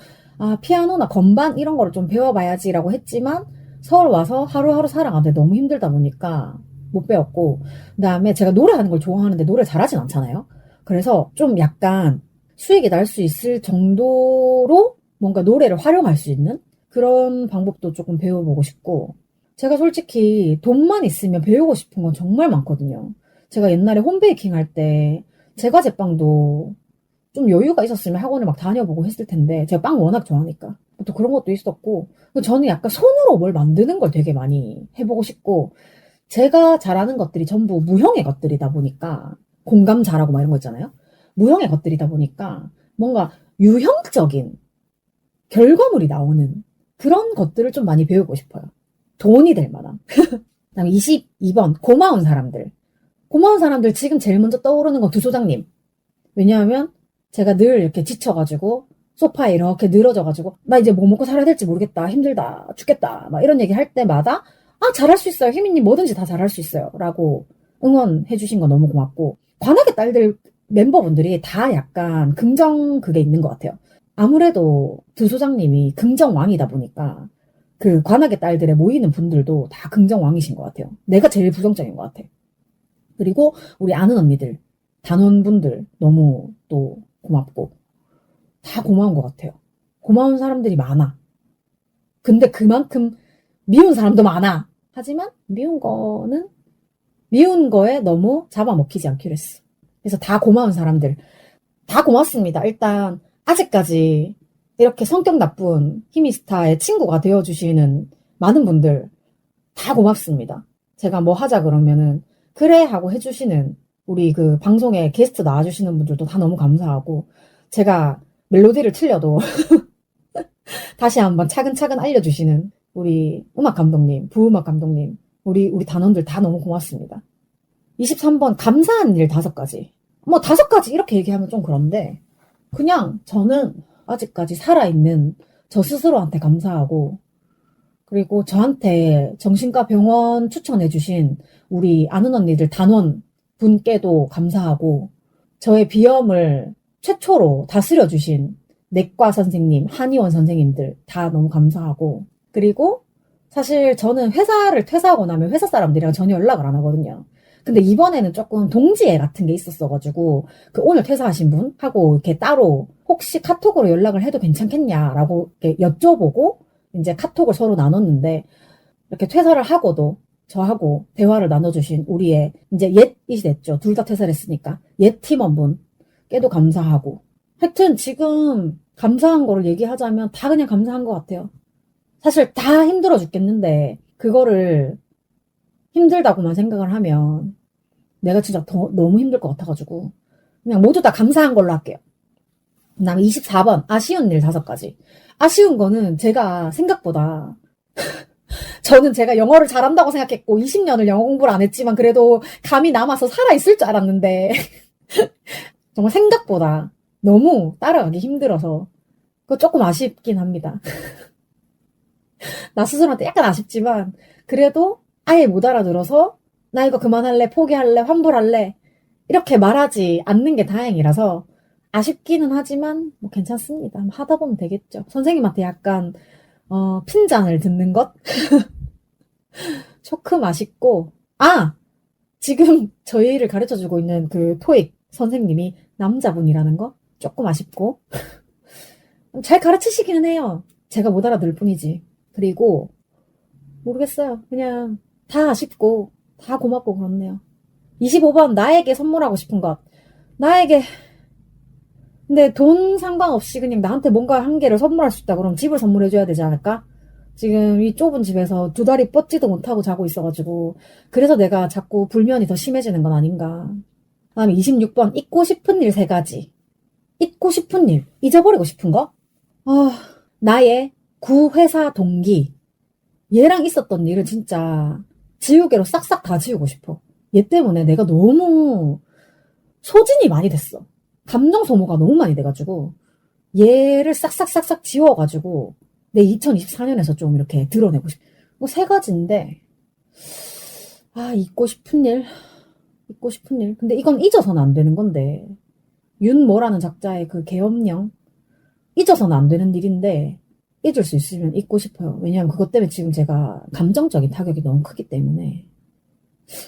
피아노나 건반 이런 거를 좀 배워봐야지라고 했지만 서울 와서 하루하루 살아가는데 너무 힘들다 보니까 못 배웠고 그 다음에 제가 노래하는 걸 좋아하는데 노래 잘하진 않잖아요. 그래서 좀 약간 수익이 날 수 있을 정도로 뭔가 노래를 활용할 수 있는 그런 방법도 조금 배워보고 싶고 제가 솔직히 돈만 있으면 배우고 싶은 건 정말 많거든요. 제가 옛날에 홈베이킹 할 때 제과 제빵도 좀 여유가 있었으면 학원을 막 다녀보고 했을 텐데 제가 빵 워낙 좋아하니까 또 그런 것도 있었고 저는 약간 손으로 뭘 만드는 걸 되게 많이 해보고 싶고 제가 잘하는 것들이 전부 무형의 것들이다 보니까 공감 잘하고 막 이런 거 있잖아요. 무형의 것들이다 보니까 뭔가 유형적인 결과물이 나오는 그런 것들을 좀 많이 배우고 싶어요. 돈이 될 만한. 그다음에 22번 고마운 사람들. 고마운 사람들 지금 제일 먼저 떠오르는 건 두 소장님. 왜냐하면 제가 늘 이렇게 지쳐가지고 소파에 이렇게 늘어져가지고 나 이제 뭐 먹고 살아야 될지 모르겠다. 힘들다. 죽겠다. 막 이런 얘기 할 때마다 잘할 수 있어요. 희민님 뭐든지 다 잘할 수 있어요. 라고 응원해 주신 거 너무 고맙고 관악의 딸들 멤버분들이 다 약간 긍정 그게 있는 것 같아요. 아무래도 두 소장님이 긍정왕이다 보니까 그 관악의 딸들에 모이는 분들도 다 긍정왕이신 것 같아요. 내가 제일 부정적인 것 같아. 그리고 우리 아는 언니들, 단원분들 너무 또 고맙고 다 고마운 것 같아요. 고마운 사람들이 많아. 근데 그만큼 미운 사람도 많아. 하지만 미운 거에 너무 잡아먹히지 않기로 했어. 그래서 다 고마운 사람들 다 고맙습니다. 일단 아직까지 이렇게 성격 나쁜 히미스타의 친구가 되어주시는 많은 분들 다 고맙습니다. 제가 뭐 하자 그러면은 그래 하고 해주시는 우리 그 방송에 게스트 나와주시는 분들도 다 너무 감사하고 제가 멜로디를 틀려도 다시 한번 차근차근 알려주시는 우리 음악 감독님, 부음악 감독님, 우리 단원들 다 너무 고맙습니다. 23번 감사한 일 5가지. 뭐 5가지 이렇게 얘기하면 좀 그런데 그냥 저는 아직까지 살아있는 저 스스로한테 감사하고 그리고 저한테 정신과 병원 추천해주신 우리 아는 언니들 단원 분께도 감사하고 저의 비염을 최초로 다스려주신 내과 선생님, 한의원 선생님들 다 너무 감사하고 그리고 사실 저는 회사를 퇴사하고 나면 회사 사람들이랑 전혀 연락을 안 하거든요. 근데 이번에는 조금 동지애 같은 게 있었어가지고 그 오늘 퇴사하신 분하고 이렇게 따로 혹시 카톡으로 연락을 해도 괜찮겠냐라고 이렇게 여쭤보고 이제 카톡을 서로 나눴는데 이렇게 퇴사를 하고도 저하고 대화를 나눠주신 우리의 이제 옛이 됐죠. 둘 다 퇴사를 했으니까 옛 팀원분께도 감사하고 하여튼 지금 감사한 거를 얘기하자면 다 그냥 감사한 것 같아요. 사실 다 힘들어 죽겠는데 그거를 힘들다고만 생각을 하면 내가 진짜 너무 힘들 것 같아가지고 그냥 모두 다 감사한 걸로 할게요. 그 다음에 24번 아쉬운 일 5가지. 아쉬운 거는 제가 생각보다 저는 제가 영어를 잘한다고 생각했고 20년을 영어 공부를 안 했지만 그래도 감이 남아서 살아있을 줄 알았는데 정말 생각보다 너무 따라가기 힘들어서 그거 조금 아쉽긴 합니다. 나 스스로한테 약간 아쉽지만 그래도 아예 못 알아들어서 나 이거 그만할래, 포기할래, 환불할래. 이렇게 말하지 않는 게 다행이라서 아쉽기는 하지만 뭐 괜찮습니다. 하다 보면 되겠죠. 선생님한테 약간 핀잔을 듣는 것? 조금 아쉽고 지금 저희를 가르쳐주고 있는 그 토익 선생님이 남자분이라는 거 조금 아쉽고 잘 가르치시기는 해요. 제가 못 알아들 뿐이지. 그리고 모르겠어요. 그냥 다 아쉽고 다 고맙고 그렇네요. 25번 나에게 선물하고 싶은 것. 나에게 근데 돈 상관없이 그냥 나한테 뭔가 한 개를 선물할 수 있다 그러면 집을 선물해줘야 되지 않을까? 지금 이 좁은 집에서 두 다리 뻗지도 못하고 자고 있어가지고 그래서 내가 자꾸 불면이 더 심해지는 건 아닌가. 다음에 26번 잊고 싶은 일 3가지. 잊고 싶은 일, 잊어버리고 싶은 거? 나의 구회사 동기. 얘랑 있었던 일은 진짜 지우개로 싹싹 다 지우고 싶어. 얘 때문에 내가 너무 소진이 많이 됐어. 감정 소모가 너무 많이 돼가지고 얘를 싹싹싹싹 지워가지고 내 2024년에서 좀 이렇게 드러내고 싶어. 뭐 3가지인데 잊고 싶은 일. 잊고 싶은 일. 근데 이건 잊어서는 안 되는 건데 윤모라는 작자의 그 계엄령 잊어서는 안 되는 일인데 잊을 수 있으면 잊고 싶어요. 왜냐하면 그것 때문에 지금 제가 감정적인 타격이 너무 크기 때문에.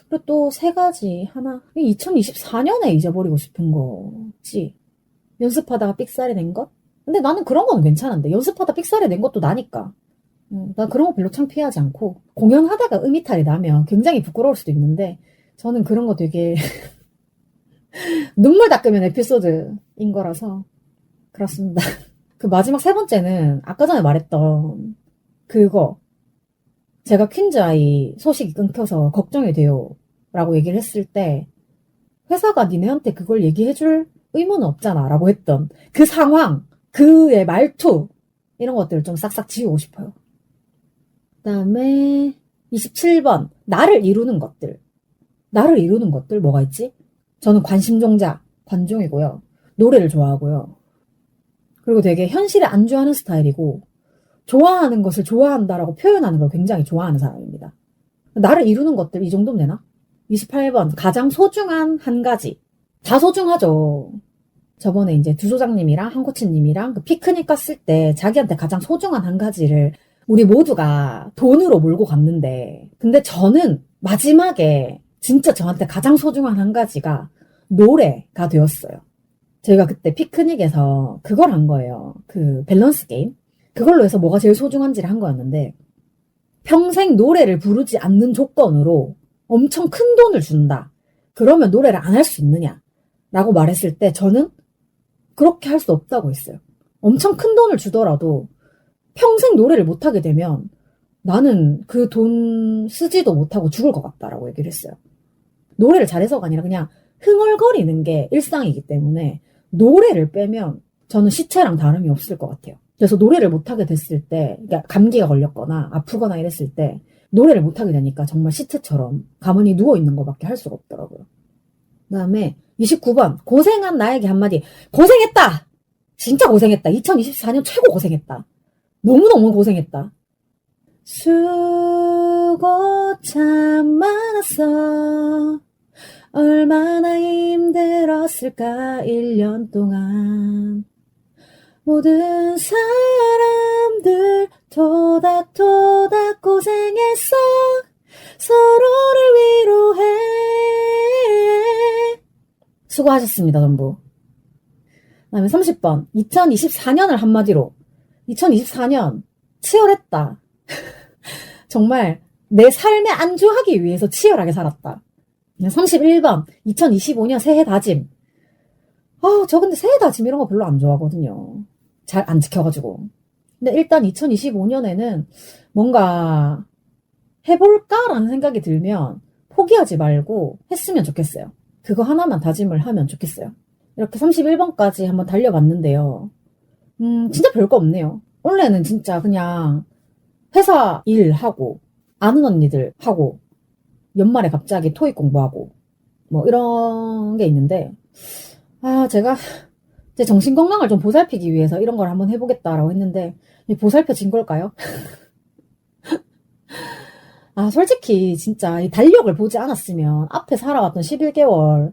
그리고 또 3가지 하나 2024년에 잊어버리고 싶은 거지. 연습하다가 삑사리 낸 것? 근데 나는 그런 거는 괜찮은데 연습하다 삑사리 낸 것도 나니까. 난 그런 거 별로 창피하지 않고 공연하다가 음이탈이 나면 굉장히 부끄러울 수도 있는데 저는 그런 거 되게 눈물 닦으면 에피소드인 거라서 그렇습니다. 그 마지막 3번째는 아까 전에 말했던 그거 제가 퀸즈아이 소식이 끊겨서 걱정이 돼요 라고 얘기를 했을 때 회사가 니네한테 그걸 얘기해줄 의무는 없잖아 라고 했던 그 상황, 그의 말투 이런 것들을 좀 싹싹 지우고 싶어요. 그 다음에 27번 나를 이루는 것들. 나를 이루는 것들 뭐가 있지? 저는 관심종자, 관종이고요. 노래를 좋아하고요. 그리고 되게 현실에 안주하는 스타일이고 좋아하는 것을 좋아한다라고 표현하는 걸 굉장히 좋아하는 사람입니다. 나를 이루는 것들 이 정도면 되나? 28번 가장 소중한 1가지. 다 소중하죠. 저번에 이제 두 소장님이랑 한 코치님이랑 그 피크닉 갔을 때 자기한테 가장 소중한 1가지를 우리 모두가 돈으로 몰고 갔는데 근데 저는 마지막에 진짜 저한테 가장 소중한 1가지가 노래가 되었어요. 저희가 그때 피크닉에서 그걸 한 거예요. 그 밸런스 게임. 그걸로 해서 뭐가 제일 소중한지를 한 거였는데 평생 노래를 부르지 않는 조건으로 엄청 큰 돈을 준다. 그러면 노래를 안 할 수 있느냐? 라고 말했을 때 저는 그렇게 할 수 없다고 했어요. 엄청 큰 돈을 주더라도 평생 노래를 못하게 되면 나는 그 돈 쓰지도 못하고 죽을 것 같다라고 얘기를 했어요. 노래를 잘해서가 아니라 그냥 흥얼거리는 게 일상이기 때문에 노래를 빼면 저는 시체랑 다름이 없을 것 같아요. 그래서 노래를 못하게 됐을 때, 그러니까 감기가 걸렸거나 아프거나 이랬을 때 노래를 못하게 되니까 정말 시체처럼 가만히 누워있는 것밖에 할 수가 없더라고요. 그 다음에 29번 고생한 나에게 한마디. 고생했다! 진짜 고생했다. 2024년 최고 고생했다. 너무너무 고생했다. 수고 참 많았어. 얼마나 힘들었을까 1년 동안. 모든 사람들 토닥토닥 고생했어. 서로를 위로해. 수고하셨습니다, 전부. 그 다음에 30번 2024년을 한마디로 2024년 치열했다. 정말 내 삶에 안주하기 위해서 치열하게 살았다. 31번 2025년 새해 다짐. 저 근데 새해 다짐 이런 거 별로 안 좋아하거든요. 잘 안 지켜가지고. 근데 일단 2025년에는 뭔가 해볼까라는 생각이 들면 포기하지 말고 했으면 좋겠어요. 그거 하나만 다짐을 하면 좋겠어요. 이렇게 31번까지 한번 달려봤는데요. 진짜 별거 없네요. 원래는 진짜 그냥 회사 일하고 아는 언니들 하고 연말에 갑자기 토익 공부하고 뭐 이런 게 있는데 제가 제 정신건강을 좀 보살피기 위해서 이런 걸 한번 해보겠다라고 했는데 보살펴진 걸까요? 솔직히 진짜 이 달력을 보지 않았으면 앞에 살아왔던 11개월,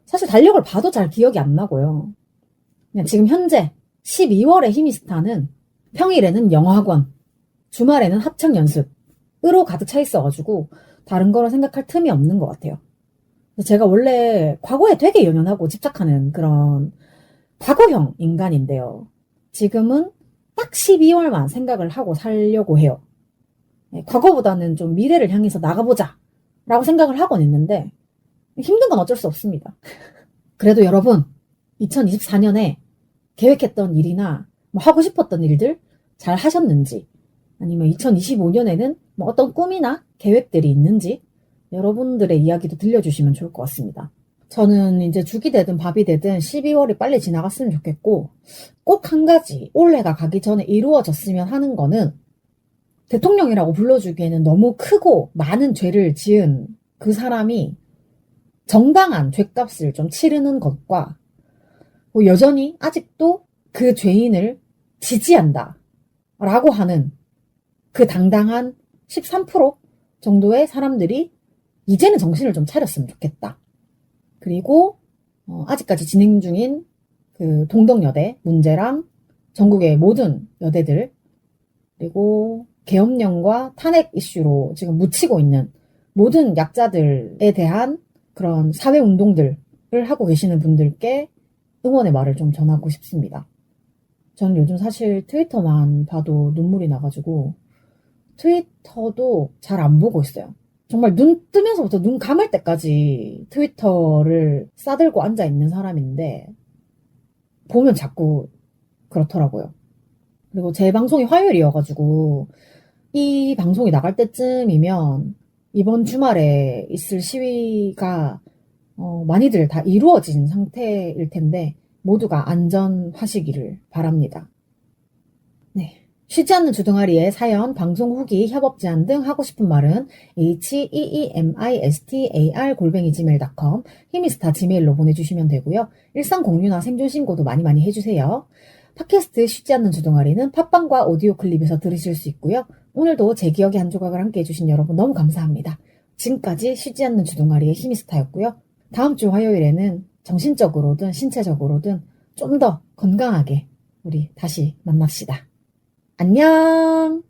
사실 달력을 봐도 잘 기억이 안 나고요. 그냥 지금 현재 12월의 히미스타는 평일에는 영어학원, 주말에는 합창 연습으로 가득 차 있어가지고 다른 거를 생각할 틈이 없는 것 같아요. 제가 원래 과거에 되게 연연하고 집착하는 그런 과거형 인간인데요. 지금은 딱 12월만 생각을 하고 살려고 해요. 과거보다는 좀 미래를 향해서 나가보자 라고 생각을 하곤 있는데 힘든 건 어쩔 수 없습니다. 그래도 여러분 2024년에 계획했던 일이나 뭐 하고 싶었던 일들 잘 하셨는지, 아니면 2025년에는 뭐 어떤 꿈이나 계획들이 있는지 여러분들의 이야기도 들려주시면 좋을 것 같습니다. 저는 이제 죽이 되든 밥이 되든 12월이 빨리 지나갔으면 좋겠고, 꼭 한 가지 올해가 가기 전에 이루어졌으면 하는 거는, 대통령이라고 불러주기에는 너무 크고 많은 죄를 지은 그 사람이 정당한 죄값을 좀 치르는 것과, 뭐 여전히 아직도 그 죄인을 지지한다 라고 하는 그 당당한 13% 정도의 사람들이 이제는 정신을 좀 차렸으면 좋겠다. 그리고 아직까지 진행 중인 그 동덕여대 문제랑 전국의 모든 여대들, 그리고 계엄령과 탄핵 이슈로 지금 묻히고 있는 모든 약자들에 대한 그런 사회운동들을 하고 계시는 분들께 응원의 말을 좀 전하고 싶습니다. 저는 요즘 사실 트위터만 봐도 눈물이 나가지고 트위터도 잘 안 보고 있어요. 정말 눈 뜨면서부터 눈 감을 때까지 트위터를 싸들고 앉아 있는 사람인데 보면 자꾸 그렇더라고요. 그리고 제 방송이 화요일이어가지고 이 방송이 나갈 때쯤이면 이번 주말에 있을 시위가 많이들 다 이루어진 상태일 텐데 모두가 안전하시기를 바랍니다. 네. 쉬지 않는 주둥아리에 사연, 방송 후기, 협업 제안 등 하고 싶은 말은 heemistar@gmail.com 히미스타 지메일로 보내주시면 되고요. 일상 공유나 생존 신고도 많이 해주세요. 팟캐스트 쉬지 않는 주둥아리는 팟빵과 오디오 클립에서 들으실 수 있고요. 오늘도 제 기억의 한 조각을 함께 해주신 여러분 너무 감사합니다. 지금까지 쉬지 않는 주둥아리의 히미스타였고요. 다음 주 화요일에는 정신적으로든 신체적으로든 좀 더 건강하게 우리 다시 만납시다. 안녕!